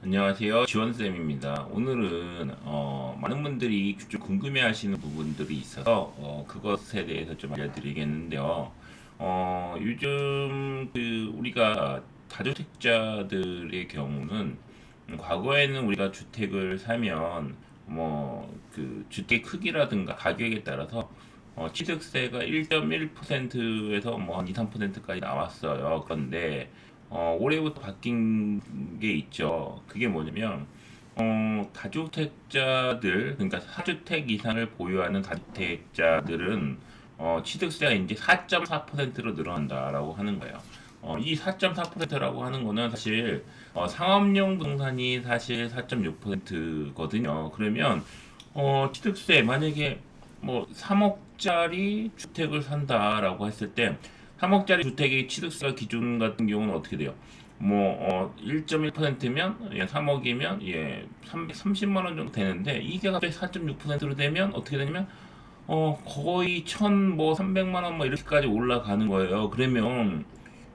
안녕하세요. 지원쌤입니다. 오늘은 많은 분들이 좀 궁금해하시는 부분들이 있어서 그것에 대해서 좀 알려드리겠는데요. 요즘 우리가 다주택자들의 경우는 과거에는 우리가 주택을 사면 그 주택 크기라든가 가격에 따라서 취득세가 1.1%에서 한 2, 3%까지 나왔어요. 그런데 올해부터 바뀐 게 있죠. 그게 뭐냐면 다주택자들, 그러니까 4주택 이상을 보유하는 다주택자들은 취득세가 이제 4.4%로 늘어난다라고 하는 거예요. 이 4.4%라고 하는 거는 사실 상업용 부동산이 사실 4.6%거든요. 그러면 취득세 만약에 3억짜리 주택을 산다라고 했을 때 3억짜리 주택의 취득세가 기준 같은 경우는 어떻게 돼요? 1.1%면 3억이면 330만 원 정도 되는데 이게 갑자기 4.6%로 되면 어떻게 되냐면 거의 300만 원 이렇게까지 올라가는 거예요. 그러면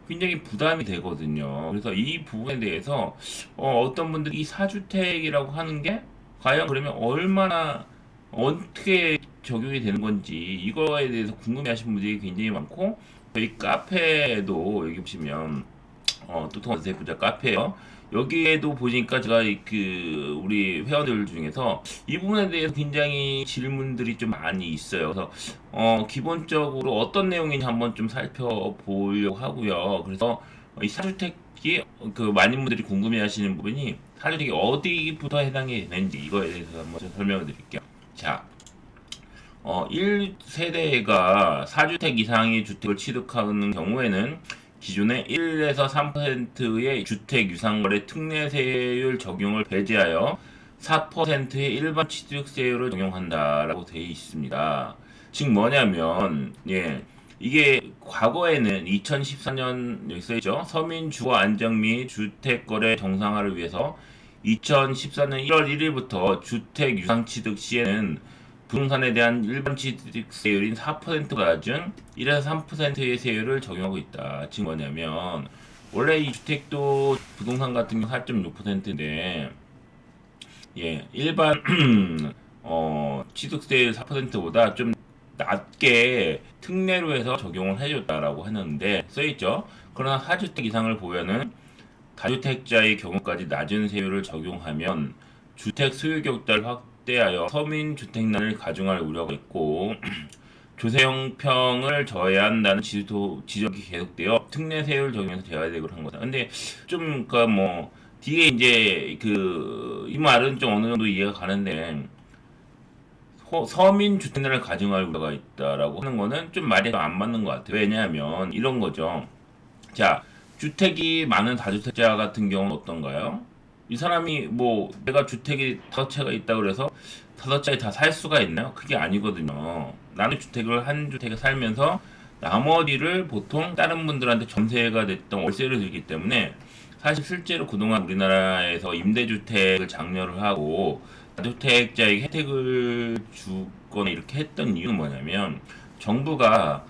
굉장히 부담이 되거든요. 그래서 이 부분에 대해서 떤 분들이 이 4주택이라고 하는 게 과연 그러면 얼마나 어떻게 적용이 되는 건지 이거에 대해서 궁금해하시는 분들이 굉장히 많고 저희 카페도 여기 보시면 뚜통한 세부자 카페요. 여기에도 보니까 제가 우리 회원들 중에서 이 부분에 대해서 굉장히 질문들이 좀 많이 있어요. 그래서 기본적으로 어떤 내용인지 한번 좀 살펴보려고 하고요. 그래서 이 사주택이 많은 분들이 궁금해하시는 부분이 사주택이 어디부터 해당이 되는지 이거에 대해서 한번 좀 설명을 드릴게요. 자, 1세대가 4주택 이상의 주택을 취득하는 경우에는 기존의 1에서 3%의 주택 유상거래 특례세율 적용을 배제하여 4%의 일반 취득세율을 적용한다라고 되어 있습니다. 즉 뭐냐면 이게 과거에는 2014년 여기 써있죠. 서민 주거 안정 및 주택거래 정상화를 위해서 2014년 1월 1일부터 주택 유상 취득 시에는 부동산에 대한 일반 취득세율인 4%가 낮은 1에서 3%의 세율을 적용하고 있다. 즉 뭐냐면 원래 이 주택도 부동산 같은 경우 4.6%인데 일반 취득세율 4%보다 좀 낮게 특례로 해서 적용을 해줬다라고 하는데 써있죠. 그러나 4주택 이상을 보유하는 다주택자의 경우까지 낮은 세율을 적용하면 주택 소유 격차를 확대하여 서민 주택난을 가중할 우려가 있고 조세 형평을 저해야 한다는 지적이 계속되어 특례 세율 적용해서 제외되고 한 거다. 근데 좀 뒤에 이제 이 말은 좀 어느 정도 이해가 가는데 서민 주택난을 가중할 우려가 있다라고 하는 거는 좀 말이 안 맞는 것 같아요. 왜냐하면 이런 거죠. 자, 주택이 많은 다주택자 같은 경우는 어떤가요? 이 사람이 내가 주택이 5채가 있다 그래서 5채에 다 살 수가 있나요? 그게 아니거든요. 나는 주택을 한 주택에 살면서 나머지를 보통 다른 분들한테 전세가 됐던 월세를 들기 때문에 사실 실제로 그동안 우리나라에서 임대주택을 장려를 하고 다주택자에게 혜택을 주거나 이렇게 했던 이유는 뭐냐면 정부가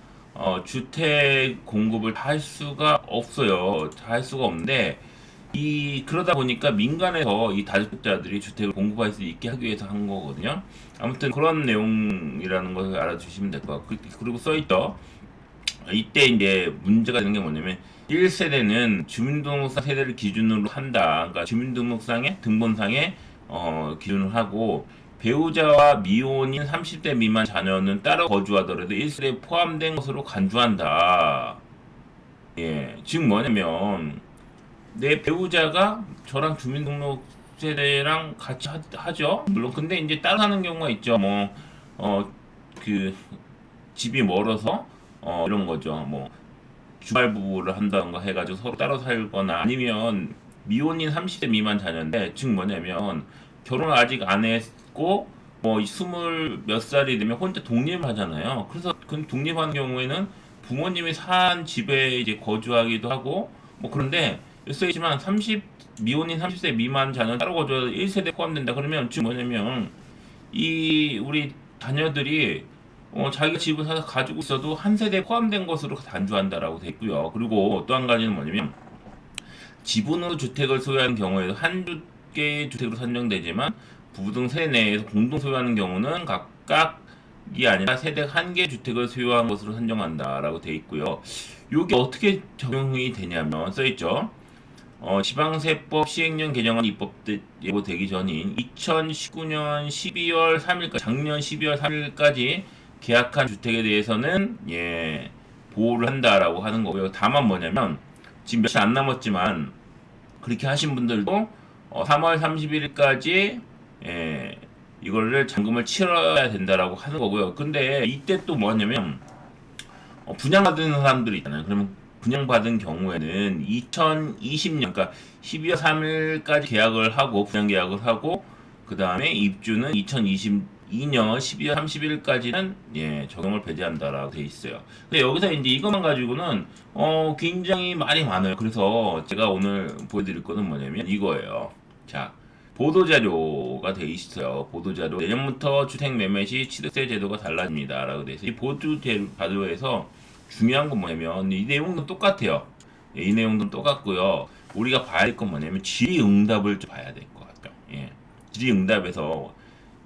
주택 공급을 다 할 수가 없어요. 다 할 수가 없는데 그러다 보니까 민간에서 이 다주택자들이 주택을 공급할 수 있게 하기 위해서 한 거거든요. 아무튼 그런 내용이라는 것을 알아주시면 될 것 같고 그리고 써있죠. 이때 이제 문제가 되는 게 뭐냐면 1세대는 주민등록상 세대를 기준으로 한다. 그러니까 주민등록상의 등본상에 기준을 하고 배우자와 미혼인 30대 미만 자녀는 따로 거주하더라도 1세대에 포함된 것으로 간주한다. 즉 뭐냐면 내 배우자가 저랑 주민등록 세대랑 같이 하죠. 물론 근데 이제 따로 사는 경우가 있죠. 그 집이 멀어서 이런 거죠. 주말 부부를 한다던가 해가지고 서로 따로 살거나 아니면 미혼인 30대 미만 자녀인데 즉 뭐냐면 결혼을 아직 안 했고 스물 몇 살이 되면 혼자 독립을 하잖아요. 그래서 그 독립한 경우에는 부모님이 산 집에 이제 거주하기도 하고 그런데 쓰이지만 미혼인 30세 미만 자녀 따로 거주해서 1세대 포함된다. 그러면 즉 뭐냐면 이 우리 자녀들이 자기가 집을 사서 가지고 있어도 한 세대에 포함된 것으로 단주한다라고 돼 있고요. 그리고 또 한 가지는 뭐냐면 지분으로 주택을 소유하는 경우에도 한 개의 주택으로 산정되지만 부부 등 세대 내에서 공동 소유하는 경우는 각각이 아니라 세대 한 개 주택을 소유한 것으로 산정한다라고 되어 있고요. 이게 어떻게 적용이 되냐면 써있죠. 지방세법 시행령 개정안 예고되기 전인 2019년 12월 3일까지 작년 12월 3일까지 계약한 주택에 대해서는 보호를 한다라고 하는 거고요. 다만 뭐냐면 지금 며칠 안 남았지만 그렇게 하신 분들도 3월 31일까지 이거를 잔금을 치러야 된다라고 하는 거고요. 근데 이때 또 뭐냐면 분양받은 사람들이 있잖아요. 그러면 분양받은 경우에는 2020년 그러니까 12월 3일까지 계약을 하고 분양 계약을 하고 그 다음에 입주는 2022년 12월 30일까지는 적용을 배제한다라고 돼 있어요. 근데 여기서 이제 이것만 가지고는 굉장히 말이 많아요. 그래서 제가 오늘 보여드릴 거는 뭐냐면 이거예요. 자, 보도자료가 돼 있어요. 보도자료 내년부터 주택 매매 시 취득세 제도가 달라집니다. 라고 돼 있어요. 이 보도자료에서 중요한 건 뭐냐면 이 내용도 똑같아요. 이 내용도 똑같고요. 우리가 봐야 될 건 뭐냐면 질의응답을 좀 봐야 될 것 같아요. 질의응답에서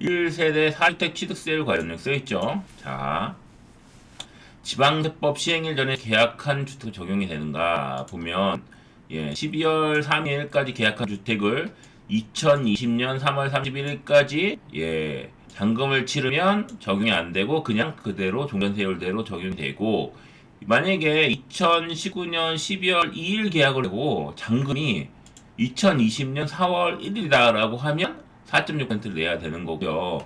1세대 4주택 취득세를 관련해 써있죠. 자, 지방세법 시행일 전에 계약한 주택 적용이 되는가 보면 12월 3일까지 계약한 주택을 2020년 3월 31일까지 잔금을 치르면 적용이 안 되고 그냥 그대로 종전세율대로 적용이 되고, 만약에 2019년 12월 2일 계약을 하고 잔금이 2020년 4월 1일이다라고 하면 4.6%를 내야 되는 거고요.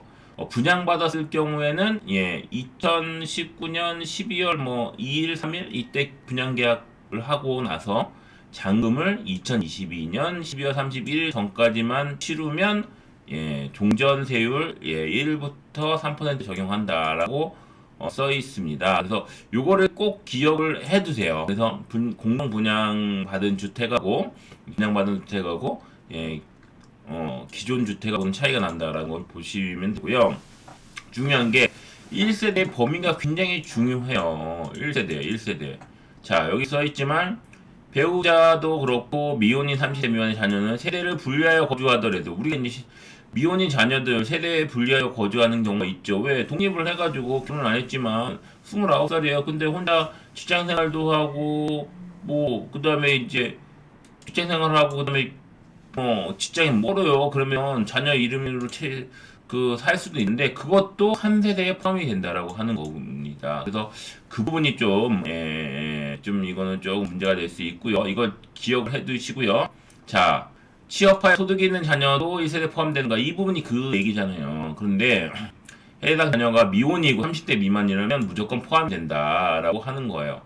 분양받았을 경우에는 2019년 12월 2일, 3일 이때 분양 계약을 하고 나서 잔금을 2022년 12월 31일 전까지만 치르면 종전세율 1부터 3% 적용한다라고 써 있습니다. 그래서 요거를 꼭 기억을 해 두세요. 그래서 공동 분양 받은 주택하고 분양받은 주택하고 기존 주택하고는 차이가 난다라는 걸 보시면 되고요. 중요한 게 1세대 범위가 굉장히 중요해요. 1세대. 자, 여기 써 있지만 배우자도 그렇고 미혼인 30대 미만의 자녀는 세대를 분리하여 거주하더라도, 우리가 이제 미혼인 자녀들 세대에 분리하여 거주하는 경우가 있죠. 왜? 독립을 해가지고 결혼 안 했지만 29살이에요. 근데 혼자 직장생활도 하고 그 다음에 이제 직장생활하고 그 다음에 직장이 멀어요. 그러면 자녀 이름으로 살 수도 있는데 그것도 한 세대에 포함이 된다라고 하는 겁니다. 그래서 그 부분이 좀 이거는 조금 문제가 될 수 있고요. 이거 기억을 해두시고요. 자, 취업하여 소득이 있는 자녀도 1세대 포함되는가, 이 부분이 그 얘기잖아요. 그런데 해당 자녀가 미혼이고 30대 미만이라면 무조건 포함된다라고 하는 거예요.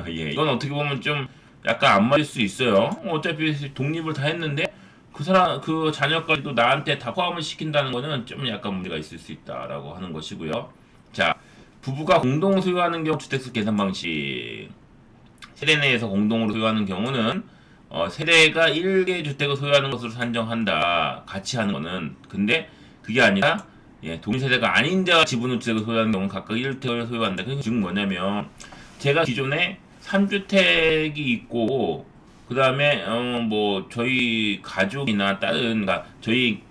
이건 어떻게 보면 좀 약간 안 맞을 수 있어요. 어차피 독립을 다 했는데 그 자녀까지도 나한테 다 포함을 시킨다는 거는 좀 약간 문제가 있을 수 있다라고 하는 것이고요. 자, 부부가 공동 소유하는 경우 주택수 계산 방식. 세대 내에서 공동으로 소유하는 경우는 세대가 1개 주택을 소유하는 것으로 산정한다. 같이 하는 거는. 근데 그게 아니라 동일세대가 아닌 자가 지분 주택을 소유하는 경우는 각각 1주택을 소유한다. 그게 즉 뭐냐면 제가 기존에 3주택이 있고 그 다음에 저희 가족이나 다른, 그러니까 저희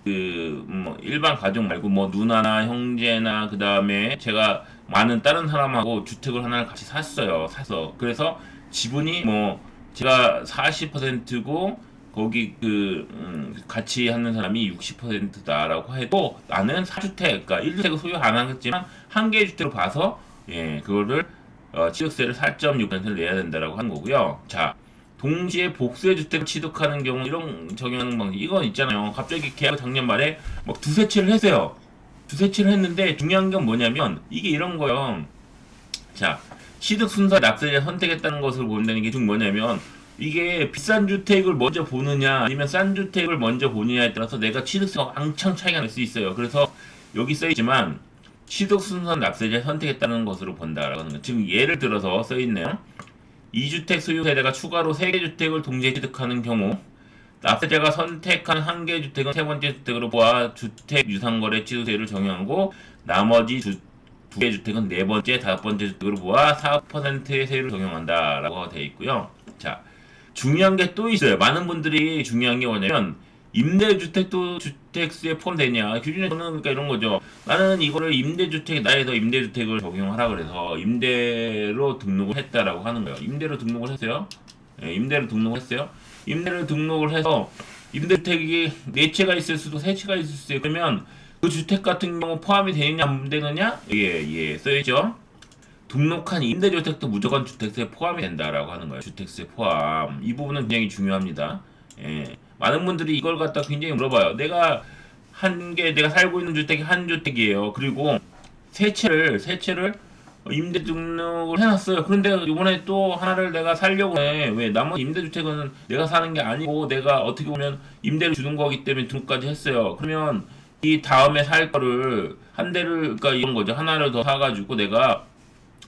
일반 가족 말고 누나나 형제나 그 다음에 제가 많은 다른 사람하고 주택을 하나를 같이 샀어요. 그래서 지분이 제가 40%고 거기 같이 하는 사람이 60%다라고 해도 나는 4주택, 그러니까 1주택을 소유 안 하겠지만 한 개의 주택으로 봐서 그거를 취득세를 4.6%를 내야 된다라고 하는 거고요. 자, 동시에 복수의 주택을 취득하는 경우 이런 적용하는 방식, 이건 있잖아요. 갑자기 계약 작년 말에 두세 채를 했어요. 두세 채를 했는데 중요한 건 뭐냐면 이게 이런 거요. 자, 취득 순서 납세자를 선택했다는 것을 본다는 게 즉 뭐냐면 이게 비싼 주택을 먼저 보느냐 아니면 싼 주택을 먼저 보느냐에 따라서 내가 취득세가 왕창 차이가 날 수 있어요. 그래서 여기 써있지만 취득 순서 납세자를 선택했다는 것으로 본다라고 하는 거. 지금 예를 들어서 써있네요. 2주택 소유 세대가 추가로 3개 주택을 동시에 취득하는 경우 납세자가 선택한 1개 주택은 세 번째 주택으로 보아 주택 유상거래 취득세를 적용하고 나머지 2개 주택은 네 번째, 다섯 번째 주택으로 보아 4%의 세율을 적용한다라고 되어 있고요. 자, 중요한 게 또 있어요. 많은 분들이 중요한 게 뭐냐면 임대주택도 주택수에 포함되냐? 기준에 저는 그러니까 이런 거죠. 나는 이거를 임대주택, 나에서 임대주택을 적용하라 그래서 임대로 등록을 했다라고 하는 거예요. 임대로 등록을 했어요. 예, 임대로 등록을 했어요. 임대를 등록을 해서 임대주택이 4채가 있을 수도 3채가 있을 수도 있고 그러면 그 주택 같은 경우 포함이 되느냐 안 되느냐? 예, 써있죠. 등록한 임대주택도 무조건 주택수에 포함이 된다라고 하는 거예요. 주택수에 포함. 이 부분은 굉장히 중요합니다. 예. 많은 분들이 이걸 갖다 굉장히 물어봐요. 내가 살고 있는 주택이 한 주택이에요. 그리고 세 채를 임대 등록을 해놨어요. 그런데 이번에 또 하나를 내가 살려고 해. 왜? 나머지 임대주택은 내가 사는 게 아니고 내가 어떻게 보면 임대를 주는 거기 때문에 등록까지 했어요. 그러면 이 다음에 살 거를 한 대를, 그러니까 이런 거죠. 하나를 더 사가지고 내가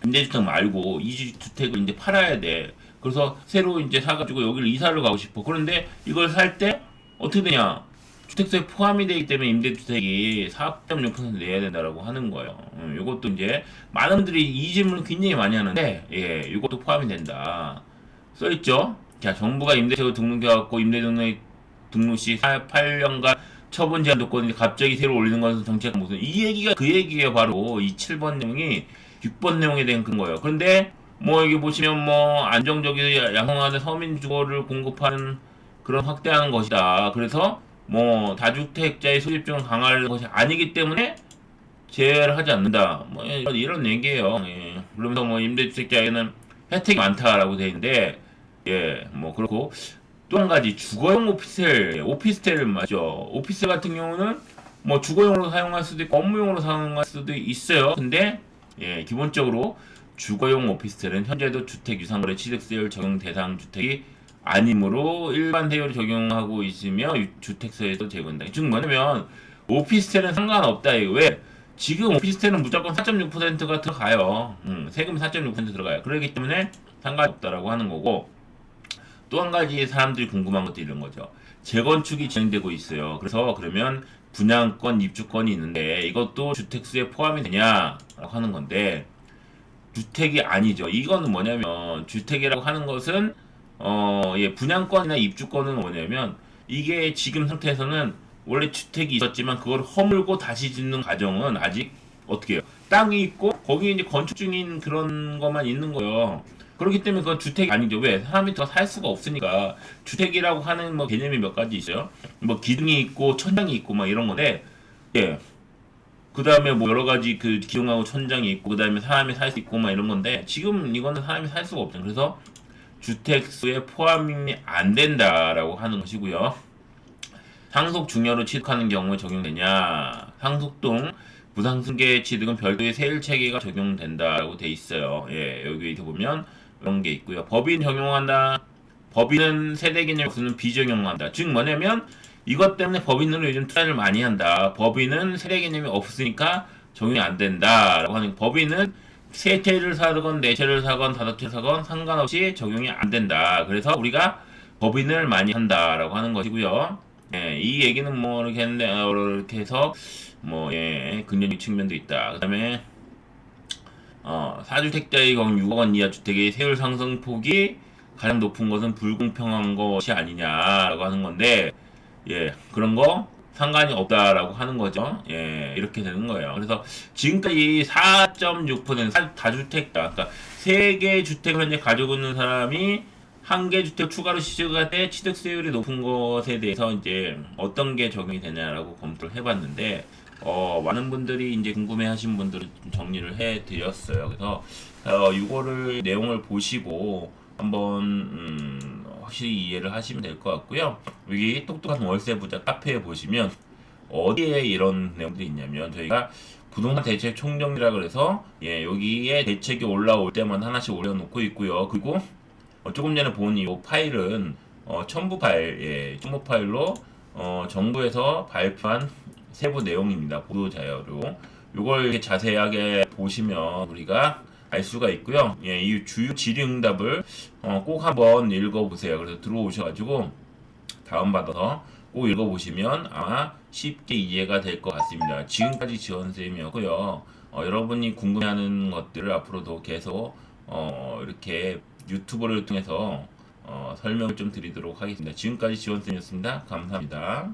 임대주택 말고 이 주택을 이제 팔아야 돼. 그래서 새로 이제 사가지고 여기를 이사를 가고 싶어. 그런데 이걸 살 때 어떻게 되냐? 주택수에 포함이 되기 때문에 임대주택이 4.6% 내야 된다라고 하는 거예요. 이것도 이제 많은 분들이 이 질문을 굉장히 많이 하는데, 예, 이것도 포함이 된다. 써있죠? 자, 정부가 임대주택을 등록해갖고 등록 시 8년간 처분 제한 조건인데 갑자기 새로 올리는 것은 정책 무슨 이 얘기가 그 얘기예요. 바로 이 7번 내용이 6번 내용에 대한 그런 거예요. 그런데 뭐 여기 보시면 뭐 안정적이고 양성화된 서민 주거를 공급하는 그런 확대하는 것이다. 그래서 뭐 다주택자의 수집중을 강화하는 것이 아니기 때문에 제외를 하지 않는다. 뭐 이런 얘기예요. 예. 그러면서 뭐 임대주택자에는 혜택이 많다라고 되어 있는데 예, 뭐 그렇고 또 한 가지 주거용 오피스텔 맞죠? 오피스텔 같은 경우는 뭐 주거용으로 사용할 수도 있고 업무용으로 사용할 수도 있어요. 근데 예, 기본적으로 주거용 오피스텔은 현재도 주택 유상거래 취득세율 적용 대상 주택이 아니므로 일반 세율을 적용하고 있으며 주택세에도 제공된다. 즉 뭐냐면 오피스텔은 상관없다. 이거 왜? 지금 오피스텔은 무조건 4.6%가 들어가요. 세금 4.6% 들어가요. 그렇기 때문에 상관없다라고 하는 거고 또 한 가지 사람들이 궁금한 것도 이런 거죠. 재건축이 진행되고 있어요. 그래서 그러면 분양권, 입주권이 있는데 이것도 주택수에 포함이 되냐라고 하는 건데 주택이 아니죠. 이거는 뭐냐면 주택이라고 하는 것은 예, 분양권이나 입주권은 뭐냐면 이게 지금 상태에서는 원래 주택이 있었지만 그걸 허물고 다시 짓는 과정은 아직 어떻게 해요? 땅이 있고 거기 이제 건축 중인 그런 것만 있는 거예요. 그렇기 때문에 그건 주택이 아니죠. 왜? 사람이 더 살 수가 없으니까 주택이라고 하는 뭐 개념이 몇 가지 있어요. 뭐 기둥이 있고 천장이 있고 막 이런 건데 예. 그 다음에 뭐 여러 가지 그 기둥하고 천장이 있고 그 다음에 사람이 살 수 있고 막 이런 건데 지금 이거는 사람이 살 수가 없죠. 그래서 주택수에 포함이 안 된다라고 하는 것이고요. 상속 중여로 취득하는 경우에 적용되냐? 상속 등 부상승계 취득은 별도의 세율 체계가 적용된다라고 돼 있어요. 예, 여기 이렇게 보면 이런 게 있고요. 법인 적용한다. 법인은 세대 개념 없으면 비적용한다. 즉 뭐냐면 이것 때문에 법인으로 요즘 투자를 많이 한다. 법인은 세대 개념이 없으니까 적용이 안 된다라고 하는 법인은 세 채를 사건, 네 채를 사건, 다섯 채를 사건 상관없이 적용이 안 된다. 그래서 우리가 법인을 많이 한다라고 하는 것이고요. 예, 이 얘기는 뭐 이렇게 했는데 이렇게 해서 뭐 예, 긍정적 측면도 있다. 그다음에 사주택자의 경우 6억 원 이하 주택의 세율 상승폭이 가장 높은 것은 불공평한 것이 아니냐라고 하는 건데 예, 그런 거 상관이 없다라고 하는 거죠. 예, 이렇게 되는 거예요. 그래서 지금까지 4.6% 다주택자, 그러니까 3개 주택을 현재 가지고 있는 사람이 한 개 주택 추가로 취득할 때 취득세율이 높은 것에 대해서 이제 어떤 게 적용이 되냐라고 검토를 해봤는데 많은 분들이 이제 궁금해하신 분들을 좀 정리를 해드렸어요. 그래서 이거를 내용을 보시고 한번 확실히 이해를 하시면 될 것 같고요. 여기 똑똑한 월세 부자 카페에 보시면 어디에 이런 내용들이 있냐면 저희가 부동산 대책 총정리라 그래서 예, 여기에 대책이 올라올 때만 하나씩 올려놓고 있고요. 그리고 조금 전에 본 이 파일은 첨부 파일, 예, 첨부 파일로 정부에서 발표한 세부 내용입니다. 보도 자료로. 이걸 이렇게 자세하게 보시면 우리가 알 수가 있고요. 예, 이 주요 질의응답을 꼭 한번 읽어보세요. 그래서 들어오셔가지고 다운받아서 꼭 읽어보시면 아마 쉽게 이해가 될 것 같습니다. 지금까지 지원쌤이었고요. 여러분이 궁금해하는 것들을 앞으로도 계속 이렇게 유튜브를 통해서 설명을 좀 드리도록 하겠습니다. 지금까지 지원쌤이었습니다. 감사합니다.